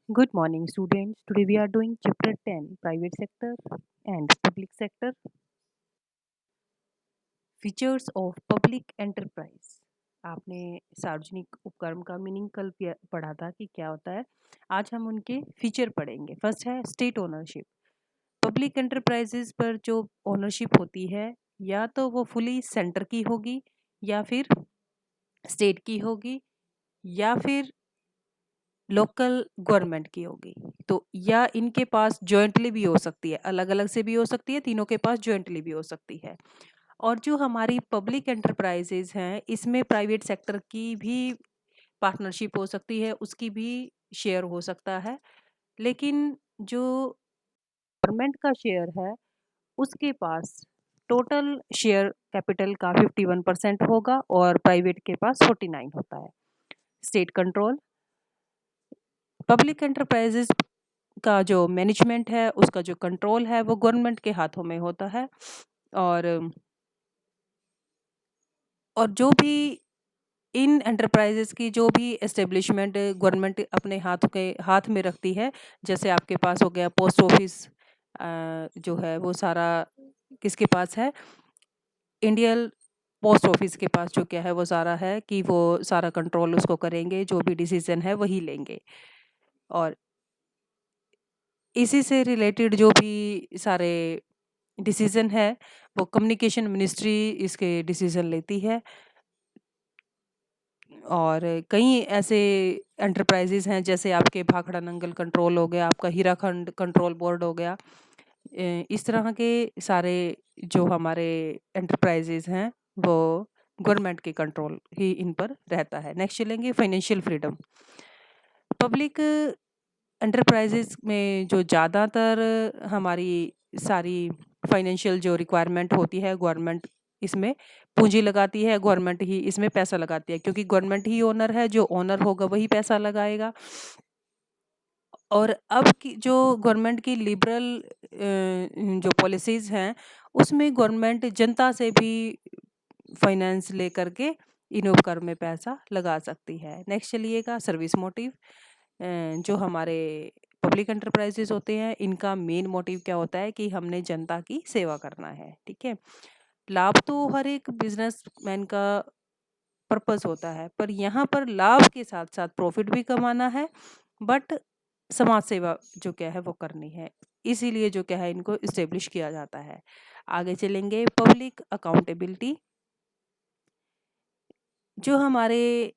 Good morning, students. Today we are doing chapter 10 private sector and public sector features of public enterprise. आपने सार्वजनिक उपक्रम का meaning कल पढ़ा था कि क्या होता है। आज हम उनके फीचर पढ़ेंगे। फर्स्ट है स्टेट ओनरशिप। पब्लिक एंटरप्राइजेज पर जो ओनरशिप होती है या तो वो फुली सेंटर की होगी या फिर स्टेट की होगी या फिर लोकल गवर्नमेंट की होगी। तो या इनके पास जॉइंटली भी हो सकती है, अलग अलग से भी हो सकती है, तीनों के पास जॉइंटली भी हो सकती है। और जो हमारी पब्लिक एंटरप्राइजेज हैं इसमें प्राइवेट सेक्टर की भी पार्टनरशिप हो सकती है, उसकी भी शेयर हो सकता है। लेकिन जो गवर्नमेंट का शेयर है उसके पास टोटल शेयर कैपिटल का 51% होगा और प्राइवेट के पास 49 होता है। State control. पब्लिक एंटरप्राइजेज का जो मैनेजमेंट है उसका जो कंट्रोल है वो गवर्नमेंट के हाथों में होता है। और जो भी इन एंटरप्राइजेस की जो भी एस्टेब्लिशमेंट गवर्नमेंट अपने हाथ में रखती है, जैसे आपके पास हो गया पोस्ट ऑफिस, जो है वो सारा किसके पास है? इंडियन पोस्ट ऑफिस के पास जो क्या है वो सारा है कि वो सारा कंट्रोल उसको करेंगे, जो भी डिसीजन है वही लेंगे। और इसी से रिलेटेड जो भी सारे डिसीजन है वो कम्युनिकेशन मिनिस्ट्री इसके डिसीजन लेती है। और कई ऐसे एंटरप्राइजेज हैं जैसे आपके भाखड़ा नंगल कंट्रोल हो गया, आपका हीराखंड कंट्रोल बोर्ड हो गया। इस तरह के सारे जो हमारे एंटरप्राइजेज हैं वो गवर्नमेंट के कंट्रोल ही इन पर रहता है। नेक्स्ट चलेंगे फाइनेंशियल फ्रीडम। पब्लिक एंटरप्राइजेज में जो ज़्यादातर हमारी सारी फाइनेंशियल जो रिक्वायरमेंट होती है, गवर्नमेंट इसमें पूंजी लगाती है, गवर्नमेंट ही इसमें पैसा लगाती है, क्योंकि गवर्नमेंट ही ओनर है, जो ओनर होगा वही पैसा लगाएगा। और अब की जो गवर्नमेंट की लिबरल जो पॉलिसीज हैं उसमें गवर्नमेंट जनता से भी फाइनेंस लेकर के इन उपक्रम में पैसा लगा सकती है। नेक्स्ट चलिएगा सर्विस मोटिव। जो हमारे पब्लिक एंटरप्राइजेज होते हैं इनका मेन मोटिव क्या होता है कि हमने जनता की सेवा करना है। ठीक है, लाभ तो हर एक बिजनेसमैन का पर्पस होता है, पर यहाँ पर लाभ के साथ साथ प्रॉफिट भी कमाना है, बट समाज सेवा जो क्या है वो करनी है। इसीलिए जो क्या है इनको इस्टेब्लिश किया जाता है। आगे चलेंगे पब्लिक अकाउंटेबिलिटी। जो हमारे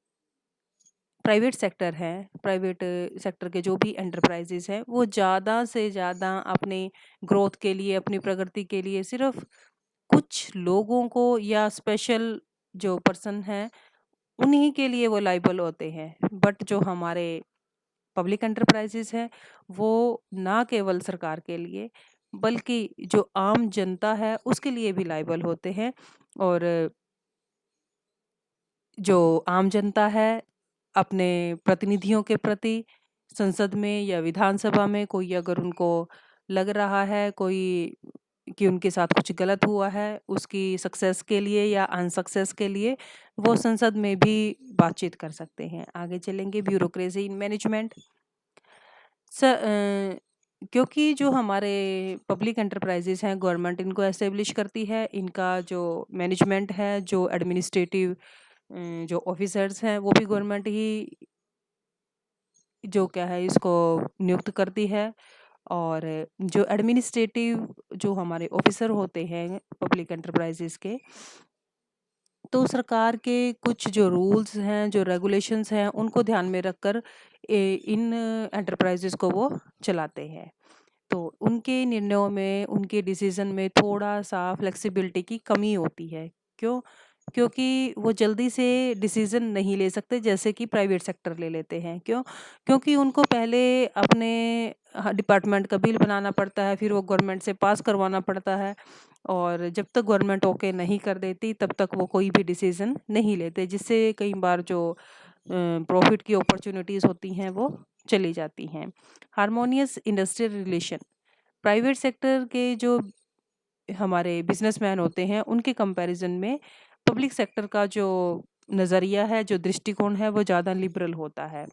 प्राइवेट सेक्टर है, प्राइवेट सेक्टर के जो भी एंटरप्राइजेज हैं वो ज़्यादा से ज़्यादा अपने ग्रोथ के लिए, अपनी प्रगति के लिए सिर्फ कुछ लोगों को या स्पेशल जो पर्सन है उन्हीं के लिए वो लाइबल होते हैं। बट जो हमारे पब्लिक एंटरप्राइजेज है वो ना केवल सरकार के लिए बल्कि जो आम जनता है उसके लिए भी लाइबल होते हैं। और जो आम जनता है अपने प्रतिनिधियों के प्रति संसद में या विधानसभा में कोई अगर उनको लग रहा है कोई कि उनके साथ कुछ गलत हुआ है, उसकी सक्सेस के लिए या अनसक्सेस के लिए वो संसद में भी बातचीत कर सकते हैं। आगे चलेंगे ब्यूरोक्रेसी इन मैनेजमेंट। क्योंकि जो हमारे पब्लिक एंटरप्राइजेज हैं गवर्नमेंट इनको एस्टेब्लिश करती है, इनका जो मैनेजमेंट है, जो एडमिनिस्ट्रेटिव जो ऑफिसर्स हैं वो भी गवर्नमेंट ही जो क्या है इसको नियुक्त करती है। और जो एडमिनिस्ट्रेटिव जो हमारे ऑफिसर होते हैं पब्लिक एंटरप्राइजेज के, तो सरकार के कुछ जो रूल्स हैं, जो रेगुलेशंस हैं उनको ध्यान में रखकर इन एंटरप्राइजेज को वो चलाते हैं। तो उनके निर्णयों में, उनके डिसीजन में थोड़ा सा फ्लेक्सिबिलिटी की कमी होती है। क्यों? क्योंकि वो जल्दी से डिसीजन नहीं ले सकते जैसे कि प्राइवेट सेक्टर ले लेते हैं। क्यों? क्योंकि उनको पहले अपने डिपार्टमेंट का बिल बनाना पड़ता है, फिर वो गवर्नमेंट से पास करवाना पड़ता है। और जब तक गवर्नमेंट ओके नहीं कर देती तब तक वो कोई भी डिसीजन नहीं लेते, जिससे कई बार जो प्रॉफिट की अपॉर्चुनिटीज़ होती हैं वो चली जाती हैं। Harmonious industrial relation. Private sector के जो हमारे बिजनेसमैन होते हैं उनके कंपैरिजन में पब्लिक सेक्टर का जो नज़रिया है, जो दृष्टिकोण है वो ज़्यादा लिबरल होता है।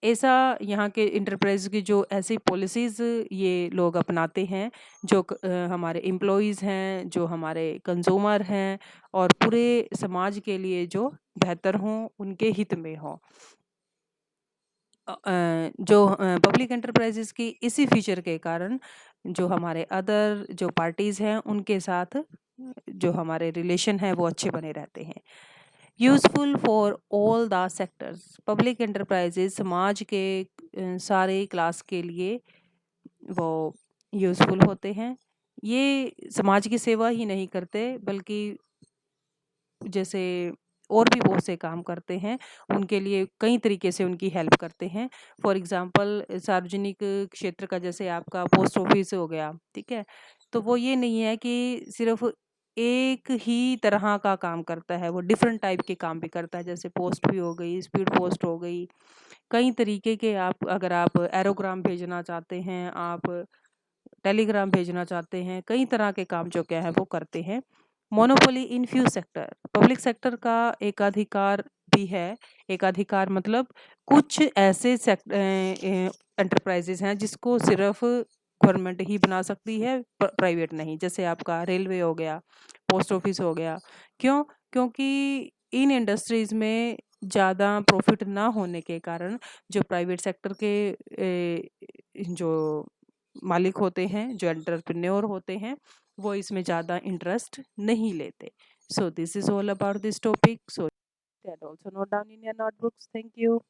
ऐसा यहाँ के इंटरप्राइज की जो ऐसी पॉलिसीज़ ये लोग अपनाते हैं, जो हमारे एम्प्लॉइज़ हैं, जो हमारे कंज़्यूमर हैं और पूरे समाज के लिए जो बेहतर हों, उनके हित में हों। जो पब्लिक एंटरप्राइजेज़ की इसी फीचर के कारण जो हमारे अदर जो पार्टीज़ हैं, उनके साथ जो हमारे रिलेशन है वो अच्छे बने रहते हैं। Useful for all the sectors, public enterprises समाज के सारे क्लास के लिए वो यूज़फुल होते हैं। ये समाज की सेवा ही नहीं करते, बल्कि जैसे और भी बहुत से काम करते हैं, उनके लिए कई तरीके से उनकी हेल्प करते हैं। फॉर एग्ज़ाम्पल सार्वजनिक क्षेत्र का जैसे आपका पोस्ट ऑफ़िस हो गया, ठीक है? तो वो ये नहीं है कि सिर्फ़ एक ही तरह का काम करता है, वो डिफरेंट टाइप के काम भी करता है, जैसे पोस्ट भी हो गई, स्पीड पोस्ट हो गई, कई तरीके के आप अगर आप एरोग्राम भेजना चाहते हैं, आप टेलीग्राम भेजना चाहते हैं, कई तरह के काम जो क्या है वो करते हैं। Monopoly in few sector, public sector का एकाधिकार भी है। एकाधिकार मतलब कुछ ऐसे एंटरप्राइजेज़ हैं जिसको सिर्फ़ गवर्नमेंट ही बना सकती है, प्राइवेट नहीं। जैसे आपका रेलवे हो गया, पोस्ट ऑफिस हो गया। क्यों? क्योंकि इन इंडस्ट्रीज़ में ज़्यादा प्रॉफ़िट ना होने के कारण जो प्राइवेट सेक्टर के जो मालिक होते हैं, जो एंटरप्रेन्योर होते हैं, वो इसमें ज़्यादा इंटरेस्ट नहीं लेते। So this is all about this topic. So that also note down in your notebooks. Thank you.